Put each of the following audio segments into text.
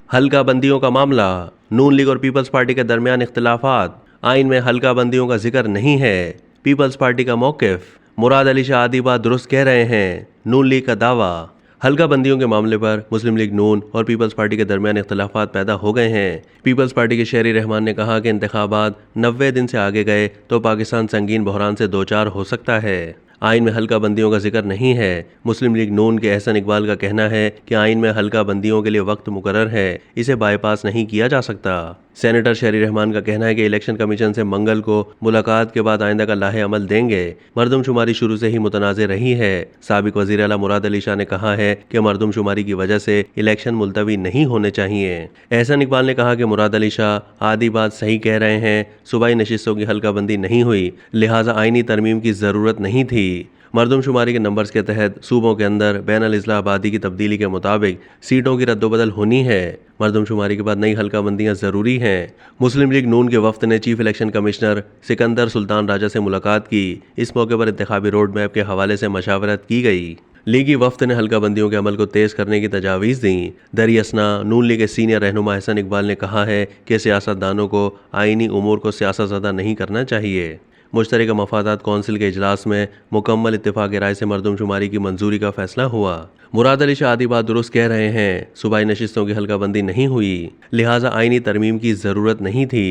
हल्का बंदियों का मामला, नून लीग और पीपल्स पार्टी के दरमियान इख्तिलाफात, आइन में हल्का बंदियों का जिक्र नहीं है, पीपल्स पार्टी का मौकिफ, मुराद अली शाह आधी बात दुरुस्त कह रहे हैं, नून लीग का दावा। हल्का बंदियों के मामले पर मुस्लिम लीग नून और पीपल्स पार्टी के दरमियान इख्तिलाफात पैदा हो गए हैं। पीपल्स पार्टी के शहरी रहमान ने कहा कि इंतखाबात 90 दिन से आगे गए तो पाकिस्तान संगीन बहरान से दो चार हो सकता है। आइन में हल्का बंदियों का जिक्र नहीं है। मुस्लिम लीग नून के एहसन इकबाल का कहना है कि आइन में हल्का बंदियों के लिए वक्त मुकर्रर है, इसे बाईपास नहीं किया जा सकता। सेनेटर शहरी रहमान का कहना है कि इलेक्शन कमीशन से मंगल को मुलाकात के बाद आइंदा का लाहे अमल देंगे। मरदमशुमारी शुरू से ही मुतनाज़ रही है। साबिक वज़ीर आला मुराद अली शाह ने कहा है कि मरदमशुमारी की वजह से इलेक्शन मुलतवी नहीं होने चाहिए। एहसन इकबाल ने कहा कि मुराद अली शाह आधी बात सही कह रहे हैं, सूबाई नशिस्तों की हल्का बंदी नहीं हुई, लिहाजा आइनी तरमीम की ज़रूरत नहीं थी। मरदमशुमारी के नंबर्स के तहत सूबों के अंदर बैन अल इस्लाह आबादी की तब्दीली के मुताबिक सीटों की रद्दोबदल होनी है। मरदमशुमारी के बाद नई हल्का बंदियाँ ज़रूरी हैं। मुस्लिम लीग नून के वफ्द ने chief election commissioner Sikandar Sultan Raja से मुलाकात की। इस मौके पर इंतखाबी रोड मैप के हवाले से मशावरत की गई। लीगी वफ्द ने हल्का बंदियों के अमल को तेज़ करने की तजावीज़ दी। दरियासना नून लीग के सीनियर रहनुमा एहसन इकबाल ने कहा है कि सियासतदानों को आइनी उमूर को सियासतज़दा नहीं करना चाहिए। मुश्तरका मफादात कौंसिल के इजलास में मुकम्मल इत्तेफाक राय से मरदमशुमारी की मंजूरी का फैसला हुआ। मुराद अली शाह आधी बात दुरुस्त कह रहे हैं, सूबाई नशिस्तों की हल्का बंदी नहीं हुई, लिहाजा आइनी तरमीम की ज़रूरत नहीं थी।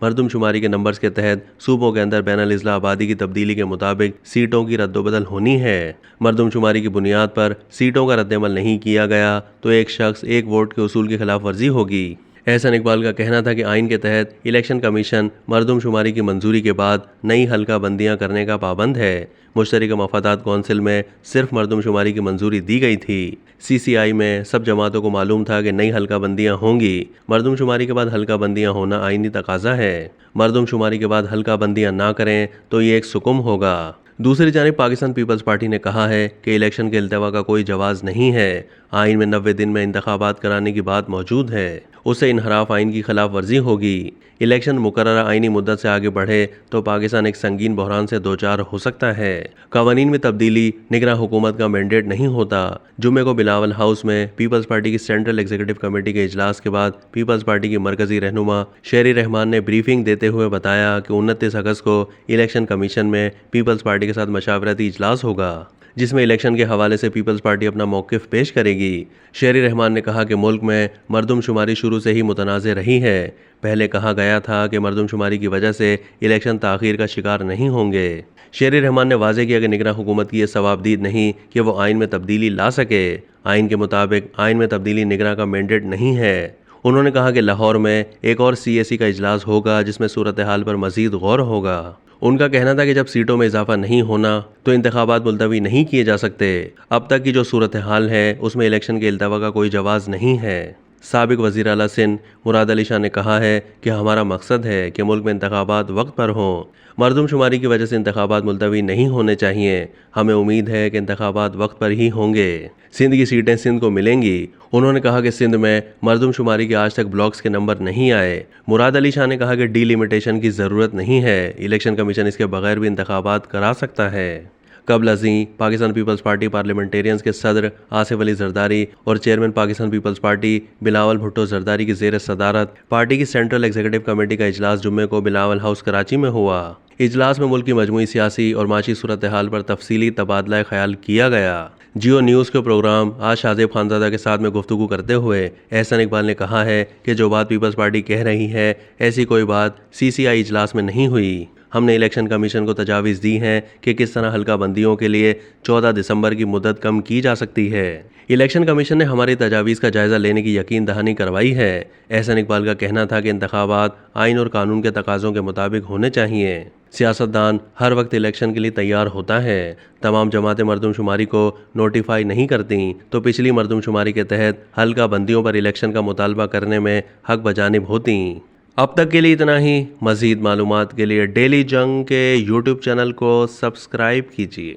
मरदमशुमारी के नंबर्स के तहत सूबों के अंदर बैन अल इस्लाह आबादी की तब्दीली के मुताबिक सीटों की रद्दोबदल होनी है। मरदमशुमारी की बुनियाद पर सीटों का रद्दमल नहीं किया गया तो एक शख्स एक वोट के उसूल की खिलाफ वर्जी होगी। एहसन इकबाल का कहना था कि आइन के तहत इलेक्शन कमीशन मरदमशुमारी की मंजूरी के बाद नई हल्का बंदियाँ करने का पाबंद है। मुश्तरका मफादात कौंसिल में सिर्फ मरदमशुमारी की मंजूरी दी गई थी। CCI में सब जमातों को मालूम था कि नई हल्का बंदियाँ होंगी। मरदमशुमारी के बाद हल्का बंदियाँ होना आइनी तकाजा है। मरदमशुमारी के बाद हल्का बंदियाँ ना करें तो ये एक सुकुम होगा। दूसरी जानिब पाकिस्तान पीपल्स पार्टी ने कहा है कि इलेक्शन के इल्तवा का कोई जवाज़ नहीं है। आइन में 90 दिन में इंतखाबात कराने की बात मौजूद है, उससे इनहराफ आइन की खिलाफ वर्जी होगी। इलेक्शन मुकर्ररा आइनी मुद्दत से आगे बढ़े तो पाकिस्तान एक संगीन बहरान से दो चार हो सकता है। कवानीन में तब्दीली निगरान हुकूमत का मैंडेट नहीं होता। जुम्मे को बिलावल हाउस में पीपल्स पार्टी की सेंट्रल एग्जीक्यूटिव कमेटी के इजलास के बाद पीपल्स पार्टी की मरकजी रहनुमा शहरी रहमान ने ब्रीफिंग देते हुए बताया कि 29 अगस्त को इलेक्शन कमीशन में पीपल्स पार्टी के साथ मशावरती इजलास होगा, जिसमें इलेक्शन के हवाले से पीपल्स पार्टी अपना मौक़िफ़ पेश करेगी। शहरी रहमान ने कहा कि मुल्क में मरदमशुमारी शुरू से ही मुतनाज़ रही है। पहले कहा गया था कि मरदमशुमारी की वजह से इलेक्शन ताख़ीर का शिकार नहीं होंगे। शहरी रहमान ने वाज़ेह किया कि निगरान हुकूमत की यह सवाबदीद नहीं कि वो आइन में तब्दीली ला सके। आइन के मुताबिक आइन में तब्दीली निगरान का मैंडेट नहीं है। उन्होंने कहा कि लाहौर में एक और CAC का इजलास होगा जिसमें सूरत हाल पर मज़ीद गौर होगा। उनका कहना था कि जब सीटों में इजाफा नहीं होना तो इंतखाबात मुलतवी नहीं किए जा सकते। अब तक की जो सूरत हाल है उसमें इलेक्शन के इल्तवा का कोई जवाज़ नहीं है। साबिक वज़ीर आला सिंध मुराद अली शाह ने कहा है कि हमारा मकसद है कि मुल्क में इंतखाबात वक्त पर हों। मरदमशुमारी की वजह से इंतखाबात मुलतवी नहीं होने चाहिए। हमें उम्मीद है कि इंतखाबात वक्त पर ही होंगे। सिंध की सीटें सिंध को मिलेंगी। उन्होंने कहा कि सिंध में मरदमशुमारी के आज तक ब्लॉक्स के नंबर नहीं आए। मुराद अली शाह ने कहा कि डीलिमिटेशन की ज़रूरत नहीं है, इलेक्शन कमीशन इसके बगैर भी इंतखाबात करा सकता है। कबल अज़ीं पाकिस्तान पीपल्स पार्टी पार्लियामेंटेरियंस के सदर आसिफ अली जरदारी और chairman Pakistan Peoples Party Bilawal Bhutto Zardari की ज़ेर सदारत पार्टी की सेंट्रल एग्जीक्यूटिव कमेटी का इजलास जुम्मे को बिलावल हाउस कराची में हुआ। इजलास में मुल्क की मजमूई सियासी और माशी सूरत हाल पर तफसीली तबादला ख्याल किया गया। जियो न्यूज़ के प्रोग्राम आज शाहजेब खानजादा के साथ में गुफ्तगू करते हुए एहसन इकबाल ने कहा है कि जो बात पीपल्स पार्टी कह रही है ऐसी कोई बात CCI इजलास में नहीं हुई। हमने इलेक्शन कमीशन को तजावीज़ दी हैं कि किस तरह हल्का बंदियों के लिए 14 दिसंबर की मुद्दत कम की जा सकती है। इलेक्शन कमीशन ने हमारी तजावीज़ का जायज़ा लेने की यकीन दहानी करवाई है। एहसन इकबाल का कहना था कि इंतखाबात आइन और कानून के तकाज़ों के मुताबिक होने चाहिए। सियासतदान हर वक्त इलेक्शन के लिए तैयार होता है। तमाम जमातें मरदमशुमारी को नोटिफाई नहीं करती तो पिछली मरदमशुमारी के तहत हल्का बंदियों पर इलेक्शन का मुतालबा करने में हक बजानिब होती। अब तक के लिए इतना ही। मज़ीद मालूमात के लिए डेली जंग के YouTube चैनल को सब्सक्राइब कीजिए।